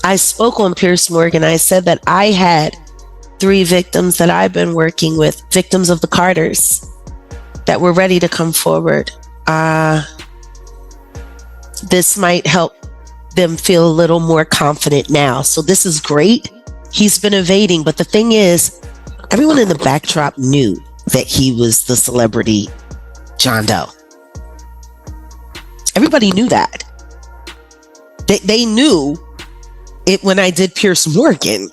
I spoke on Pierce Morgan. I said that I had 3 victims that I've been working with, victims of the Carters, that were ready to come forward. This might help them feel a little more confident now. So this is great. He's been evading, but the thing is, everyone in the backdrop knew that he was the celebrity John Doe. Everybody knew that. They knew it when I did Pierce Morgan.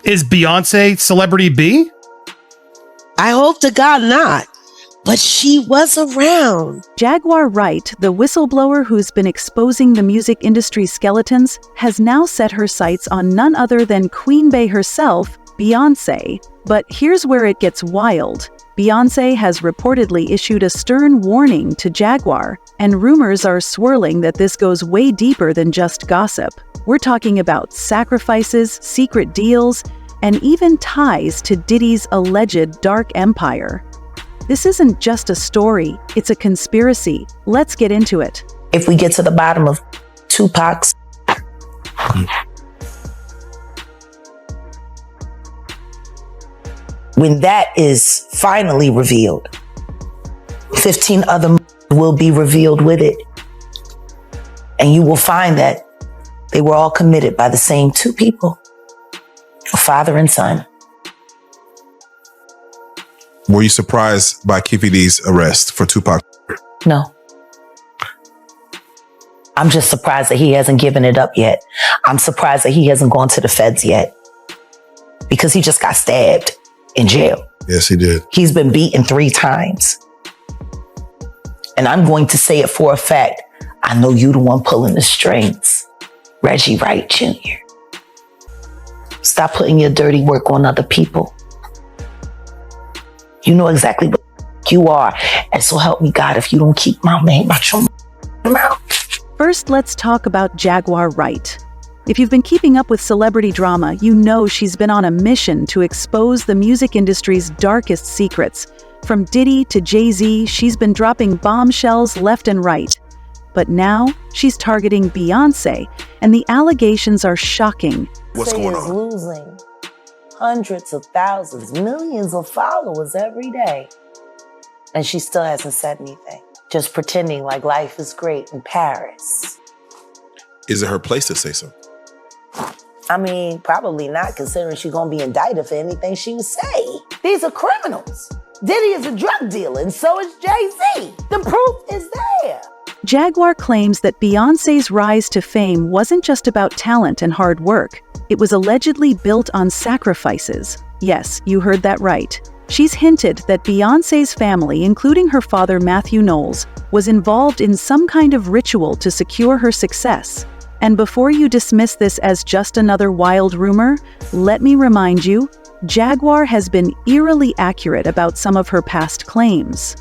Is Beyonce celebrity B? I hope to God not, but she was around. Jaguar Wright, the whistleblower who's been exposing the music industry's skeletons, has now set her sights on none other than Queen Bey herself, Beyonce. But here's where it gets wild. Beyonce has reportedly issued a stern warning to Jaguar, and rumors are swirling that this goes way deeper than just gossip. We're talking about sacrifices, secret deals, and even ties to Diddy's alleged dark empire. This isn't just a story, it's a conspiracy. Let's get into it. If we get to the bottom of Tupac's when that is finally revealed, 15 other will be revealed with it. And you will find that they were all committed by the same 2 people, a father and son. Were you surprised by Keefe D's arrest for Tupac? No. I'm just surprised that he hasn't given it up yet. I'm surprised that he hasn't gone to the feds yet, because he just got stabbed in jail. Yes, he did. He's been beaten 3 times. And I'm going to say it for a fact. I know you the one pulling the strings. Reggie Wright Jr. Stop putting your dirty work on other people. You know exactly what you are. And so help me God if you don't keep my name out your mouth. First, let's talk about Jaguar Wright. If you've been keeping up with celebrity drama, you know she's been on a mission to expose the music industry's darkest secrets. From Diddy to Jay-Z, she's been dropping bombshells left and right. But now, she's targeting Beyonce, and the allegations are shocking. What's going on? Losing hundreds of thousands, millions of followers every day. And she still hasn't said anything. Just pretending like life is great in Paris. Is it her place to say so? I mean, probably not, considering she's gonna be indicted for anything she would say. These are criminals. Diddy is a drug dealer, and so is Jay-Z. The proof is there. Jaguar claims that Beyonce's rise to fame wasn't just about talent and hard work. It was allegedly built on sacrifices. Yes, you heard that right. She's hinted that Beyonce's family, including her father Matthew Knowles, was involved in some kind of ritual to secure her success. And before you dismiss this as just another wild rumor, let me remind you, Jaguar has been eerily accurate about some of her past claims.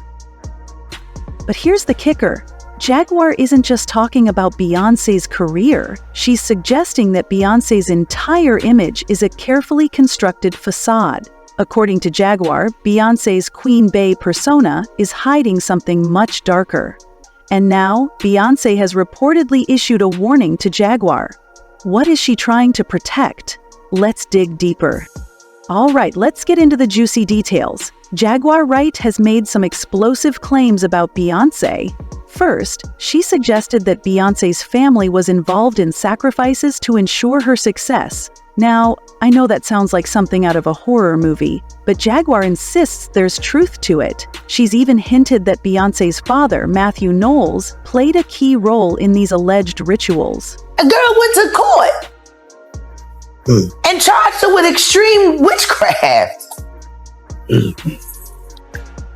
But here's the kicker. Jaguar isn't just talking about Beyonce's career. She's suggesting that Beyonce's entire image is a carefully constructed facade. According to Jaguar, Beyonce's Queen Bey persona is hiding something much darker. And now, Beyonce has reportedly issued a warning to Jaguar. What is she trying to protect? Let's dig deeper. All right, let's get into the juicy details. Jaguar Wright has made some explosive claims about Beyonce. First, she suggested that Beyonce's family was involved in sacrifices to ensure her success. Now, I know that sounds like something out of a horror movie, but Jaguar insists there's truth to it. She's even hinted that Beyonce's father, Matthew Knowles, played a key role in these alleged rituals. A girl went to court and charged her with extreme witchcraft.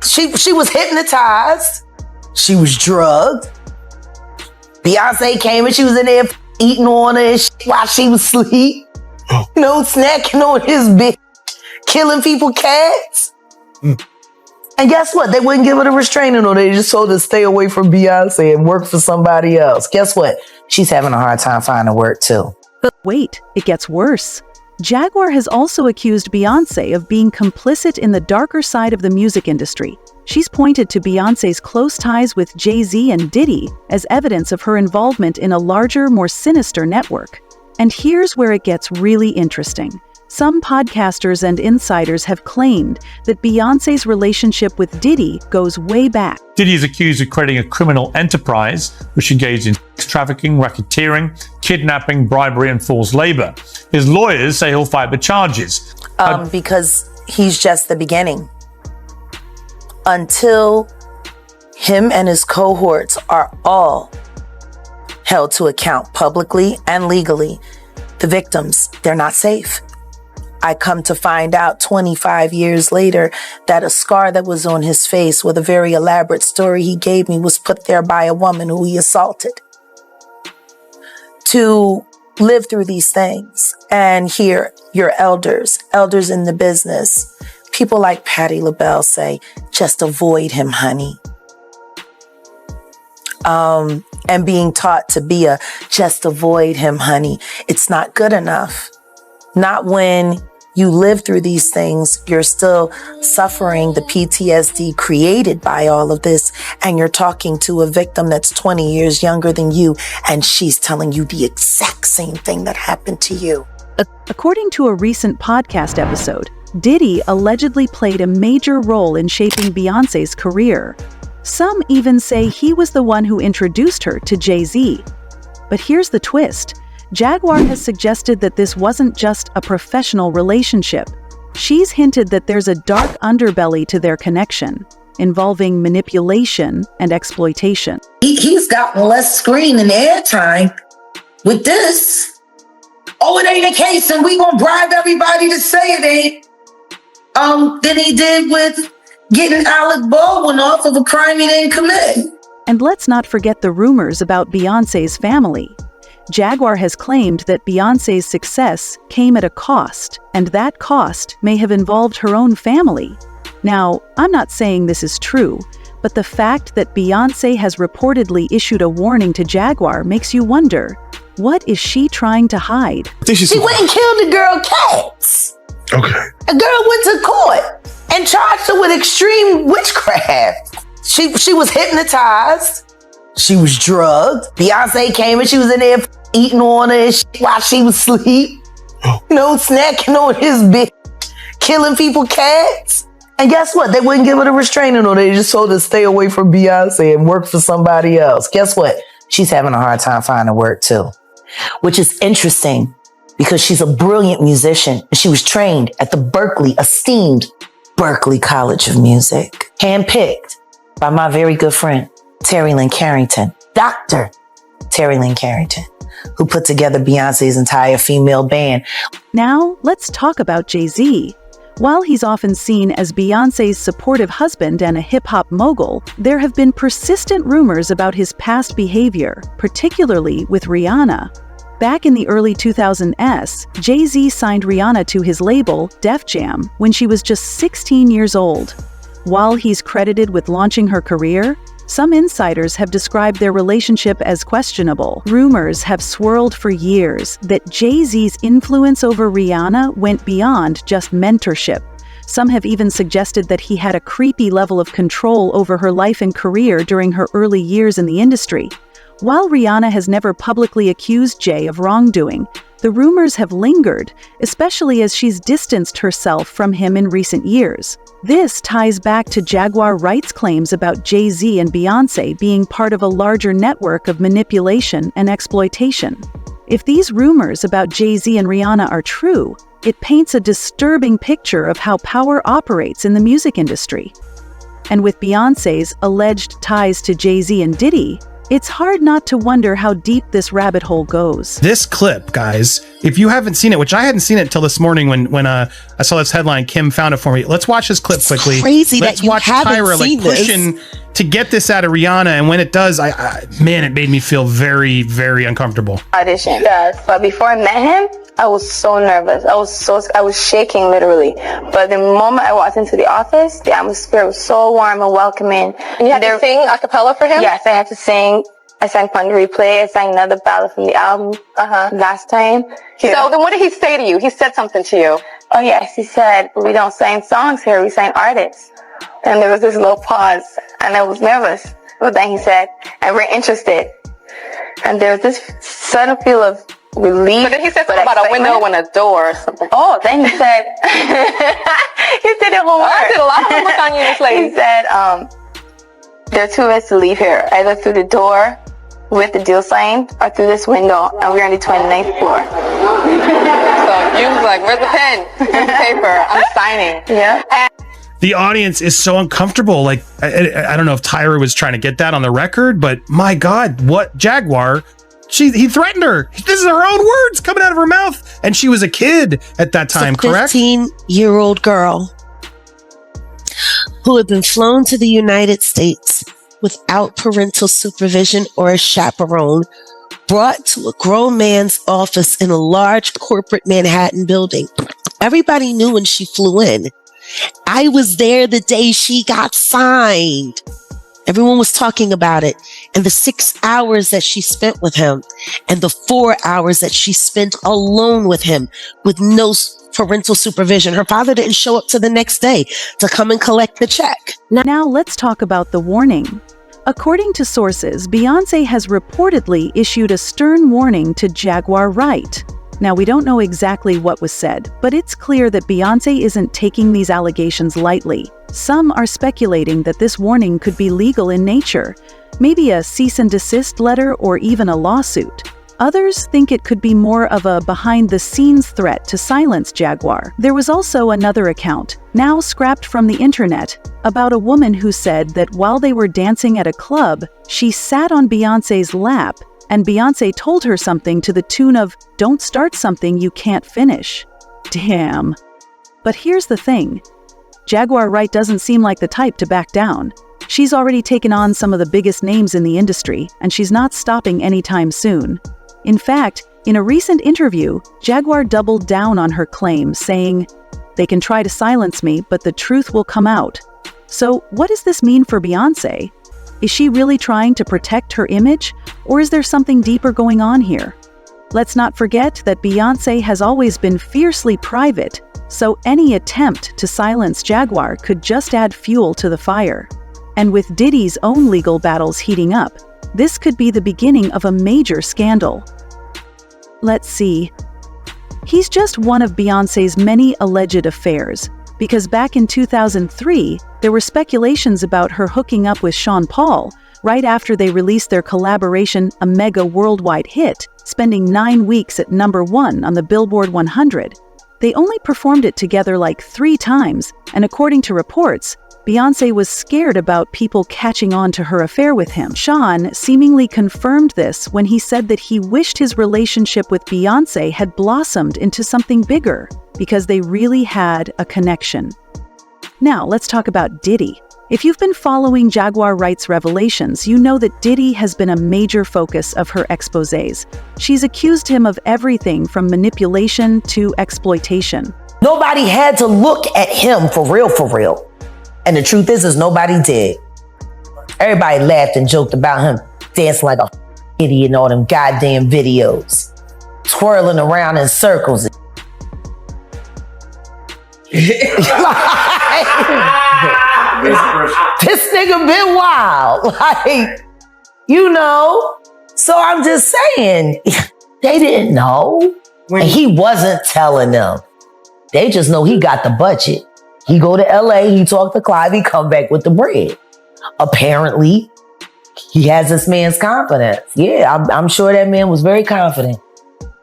She was hypnotized. She was drugged. Beyonce came and she was in there eating on her while she was asleep. You know, snacking on his bitch, killing people cats. And guess what? They wouldn't give her the restraining order. They just told her to stay away from Beyonce and work for somebody else. Guess what? She's having a hard time finding work too. But wait, it gets worse. Jaguar has also accused Beyonce of being complicit in the darker side of the music industry. She's pointed to Beyonce's close ties with Jay-Z and Diddy as evidence of her involvement in a larger, more sinister network. And here's where it gets really interesting. Some podcasters and insiders have claimed that Beyoncé's relationship with Diddy goes way back. Diddy is accused of creating a criminal enterprise which engaged in sex trafficking, racketeering, kidnapping, bribery, and forced labor. His lawyers say he'll fight the charges. Because he's just the beginning. Until him and his cohorts are all held to account publicly and legally, the victims, they're not safe. I come to find out 25 years later that a scar that was on his face with a very elaborate story he gave me was put there by a woman who he assaulted. To live through these things and hear your elders in the business, people like Patti LaBelle say, just avoid him, honey. And being taught to be just avoid him, honey. It's not good enough. Not when you live through these things, you're still suffering the PTSD created by all of this, and you're talking to a victim that's 20 years younger than you, and she's telling you the exact same thing that happened to you. According to a recent podcast episode, Diddy allegedly played a major role in shaping Beyoncé's career. Some even say he was the one who introduced her to Jay-Z. But here's the twist. Jaguar has suggested that this wasn't just a professional relationship. She's hinted that there's a dark underbelly to their connection, involving manipulation and exploitation. He's gotten less screen and airtime with this. Oh, it ain't the case, and we gonna bribe everybody to say it ain't. Than he did with getting Alec Baldwin off of a crime he didn't commit. And let's not forget the rumors about Beyoncé's family. Jaguar has claimed that Beyoncé's success came at a cost, and that cost may have involved her own family. Now, I'm not saying this is true, but the fact that Beyoncé has reportedly issued a warning to Jaguar makes you wonder, what is she trying to hide? She went and killed the girl Katt. Okay. A girl went to court and charged her with extreme witchcraft. She was hypnotized. She was drugged. Beyonce came and she was in there eating on her while she was asleep. Snacking on his bitch, killing people, cats. And guess what? They wouldn't give her a restraining order. They just told her to stay away from Beyonce and work for somebody else. Guess what? She's having a hard time finding work too, which is interesting because she's a brilliant musician. She was trained at the esteemed Berklee College of Music, handpicked by my very good friend, Terry Lynn Carrington, Dr. Terry Lynn Carrington, who put together Beyonce's entire female band. Now, let's talk about Jay-Z. While he's often seen as Beyoncé's supportive husband and a hip-hop mogul, there have been persistent rumors about his past behavior, particularly with Rihanna. Back in the early 2000s, Jay-Z signed Rihanna to his label, Def Jam, when she was just 16 years old. While he's credited with launching her career, some insiders have described their relationship as questionable. Rumors have swirled for years that Jay-Z's influence over Rihanna went beyond just mentorship. Some have even suggested that he had a creepy level of control over her life and career during her early years in the industry. While Rihanna has never publicly accused Jay of wrongdoing, the rumors have lingered, especially as she's distanced herself from him in recent years. This ties back to Jaguar Wright's claims about Jay-Z and Beyoncé being part of a larger network of manipulation and exploitation. If these rumors about Jay-Z and Rihanna are true, it paints a disturbing picture of how power operates in the music industry. And with Beyoncé's alleged ties to Jay-Z and Diddy, it's hard not to wonder how deep this rabbit hole goes. This clip, guys, if you haven't seen it, which I hadn't seen it till this morning when I saw this headline, Kim found it for me. Let's watch this clip quickly. Crazy Let's that you watch haven't Tyra seen pushing to get this out of Rihanna, and when it does, man, it made me feel very, very uncomfortable. Audition. Yes, but before I met him, I was so nervous. I was shaking literally. But the moment I walked into the office, the atmosphere was so warm and welcoming. And you had to sing a cappella for him? Yes, I had to sing. I sang Fun to Replay. I sang another ballad from the album last time. So then what did he say to you? He said something to you. Oh yes, he said, we don't sing songs here, we sing artists. And there was this little pause, and I was nervous. But then he said, and we're interested. And there was this sudden feel of relief. But then he said something about a window and a door or something. Oh, then he said, you did it homework. I did a lot of homework on you, this lady. He said, there are two ways to leave here, either through the door with the deal signed or through this window, and we're on the 29th floor. So you was like, where's the pen? Where's the paper? I'm signing. Yeah. The audience is so uncomfortable. Like, I don't know if Tyra was trying to get that on the record, but my God, what Jaguar? He threatened her. This is her own words coming out of her mouth. And she was a kid at that time, correct? 15-year-old girl who had been flown to the United States without parental supervision or a chaperone, brought to a grown man's office in a large corporate Manhattan building. Everybody knew when she flew in. I was there the day she got signed. Everyone was talking about it. And the 6 hours that she spent with him and the 4 hours that she spent alone with him with no parental supervision. Her father didn't show up till the next day to come and collect the check. Now let's talk about the warning. According to sources, Beyoncé has reportedly issued a stern warning to Jaguar Wright. Now, we don't know exactly what was said, but it's clear that Beyoncé isn't taking these allegations lightly. Some are speculating that this warning could be legal in nature, maybe a cease and desist letter or even a lawsuit. Others think it could be more of a behind-the-scenes threat to silence Jaguar. There was also another account, now scrapped from the internet, about a woman who said that while they were dancing at a club, she sat on Beyoncé's lap and Beyoncé told her something to the tune of, "Don't start something you can't finish." Damn. But here's the thing. Jaguar Wright doesn't seem like the type to back down. She's already taken on some of the biggest names in the industry, and she's not stopping anytime soon. In fact, in a recent interview, Jaguar doubled down on her claim, saying, "They can try to silence me, but the truth will come out." So, what does this mean for Beyoncé? Is she really trying to protect her image, or is there something deeper going on here? Let's not forget that Beyoncé has always been fiercely private, so any attempt to silence Jaguar could just add fuel to the fire. And with Diddy's own legal battles heating up, this could be the beginning of a major scandal. Let's see. He's just one of Beyoncé's many alleged affairs, because back in 2003, there were speculations about her hooking up with Sean Paul right after they released their collaboration, a mega worldwide hit, spending 9 weeks at #1 on the Billboard 100. They only performed it together like 3 times, and according to reports, Beyoncé was scared about people catching on to her affair with him. Sean seemingly confirmed this when he said that he wished his relationship with Beyoncé had blossomed into something bigger, because they really had a connection. Now, let's talk about Diddy. If you've been following Jaguar Wright's revelations, you know that Diddy has been a major focus of her exposés. She's accused him of everything from manipulation to exploitation. Nobody had to look at him for real. And the truth is nobody did. Everybody laughed and joked about him dancing like a idiot in all them goddamn videos, twirling around in circles. This nigga been wild. So I'm just saying, they didn't know. And he wasn't telling them. They just know he got the budget. He go to LA, he talk to Clive, he come back with the bread. Apparently, he has this man's confidence. Yeah, I'm sure that man was very confident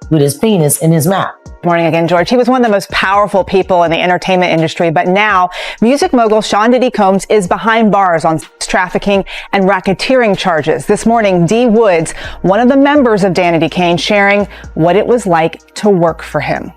with his penis in his mouth. Morning again, George. He was one of the most powerful people in the entertainment industry, but now music mogul Sean Diddy Combs is behind bars on trafficking and racketeering charges. This morning, Dee Woods, one of the members of Danity Kane, sharing what it was like to work for him.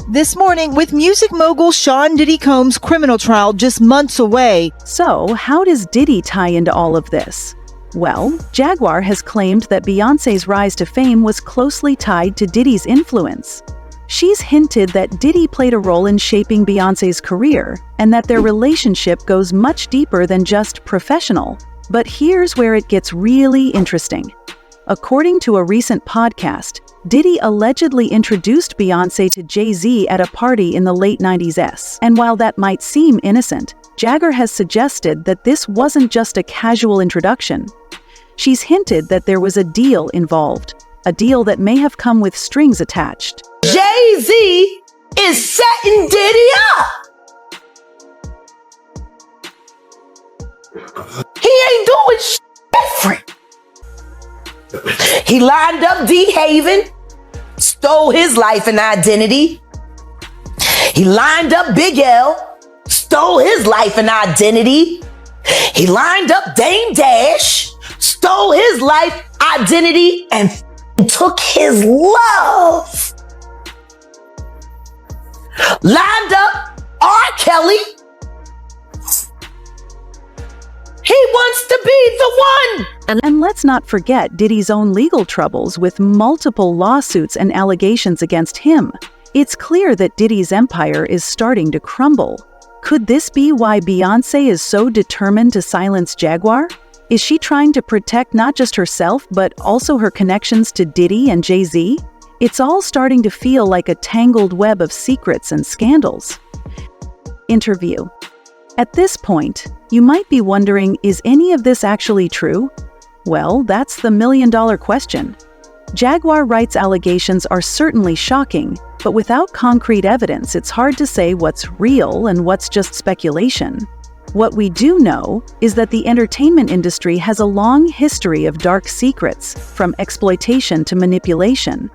This morning, with music mogul Sean Diddy Combs' criminal trial just months away. So, how does Diddy tie into all of this? Well, Jaguar has claimed that Beyoncé's rise to fame was closely tied to Diddy's influence. She's hinted that Diddy played a role in shaping Beyoncé's career, and that their relationship goes much deeper than just professional. But here's where it gets really interesting. According to a recent podcast, Diddy allegedly introduced Beyoncé to Jay-Z at a party in the late 90s. And while that might seem innocent, Jagger has suggested that this wasn't just a casual introduction. She's hinted that there was a deal involved. a deal that may have come with strings attached. Jay-Z is setting Diddy up. He ain't doing shit different. He lined up D-Haven, stole his life and identity. He lined up Big L, stole his life and identity. He lined up Dame Dash, stole his life, identity, and took his love. Lined up R. Kelly. He wants to be the one. And let's not forget Diddy's own legal troubles with multiple lawsuits and allegations against him. It's clear that Diddy's empire is starting to crumble. Could this be why Beyoncé is so determined to silence Jaguar? Is she trying to protect not just herself, but also her connections to Diddy and Jay-Z? It's all starting to feel like a tangled web of secrets and scandals. Interview. At this point, you might be wondering, is any of this actually true? Well, that's the million-dollar question. Jaguar Wright's allegations are certainly shocking, but without concrete evidence, it's hard to say what's real and what's just speculation. What we do know is that the entertainment industry has a long history of dark secrets, from exploitation to manipulation.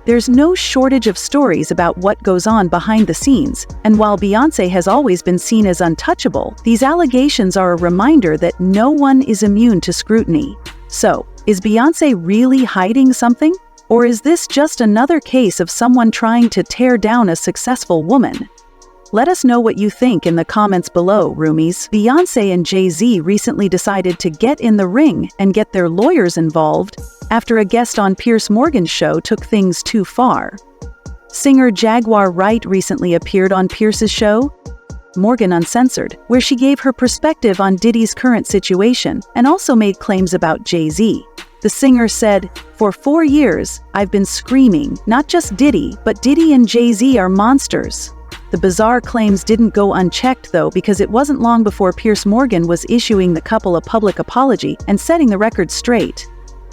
There's no shortage of stories about what goes on behind the scenes, and while Beyoncé has always been seen as untouchable, these allegations are a reminder that no one is immune to scrutiny. So, is Beyoncé really hiding something? Or is this just another case of someone trying to tear down a successful woman? Let us know what you think in the comments below, roomies. Beyoncé and Jay-Z recently decided to get in the ring and get their lawyers involved after a guest on Piers Morgan's show took things too far. Singer Jaguar Wright recently appeared on Piers's show, Morgan Uncensored, where she gave her perspective on Diddy's current situation and also made claims about Jay-Z. The singer said, "For 4 years, I've been screaming, not just Diddy, but Diddy and Jay-Z are monsters." The bizarre claims didn't go unchecked though, because it wasn't long before Piers Morgan was issuing the couple a public apology and setting the record straight.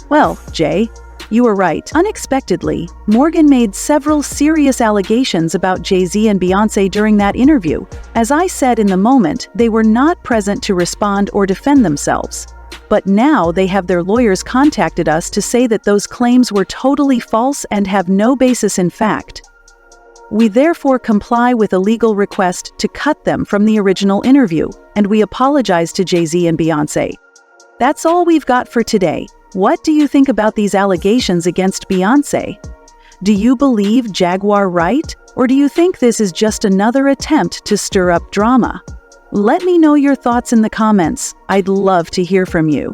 Well, Jay, you were right. Unexpectedly, Morgan made several serious allegations about Jay-Z and Beyoncé during that interview. As I said in the moment, they were not present to respond or defend themselves. But now they have their lawyers contacted us to say that those claims were totally false and have no basis in fact. We therefore comply with a legal request to cut them from the original interview, and we apologize to Jay-Z and Beyoncé. That's all we've got for today. What do you think about these allegations against Beyoncé? Do you believe Jaguar Wright, or do you think this is just another attempt to stir up drama? Let me know your thoughts in the comments. I'd love to hear from you.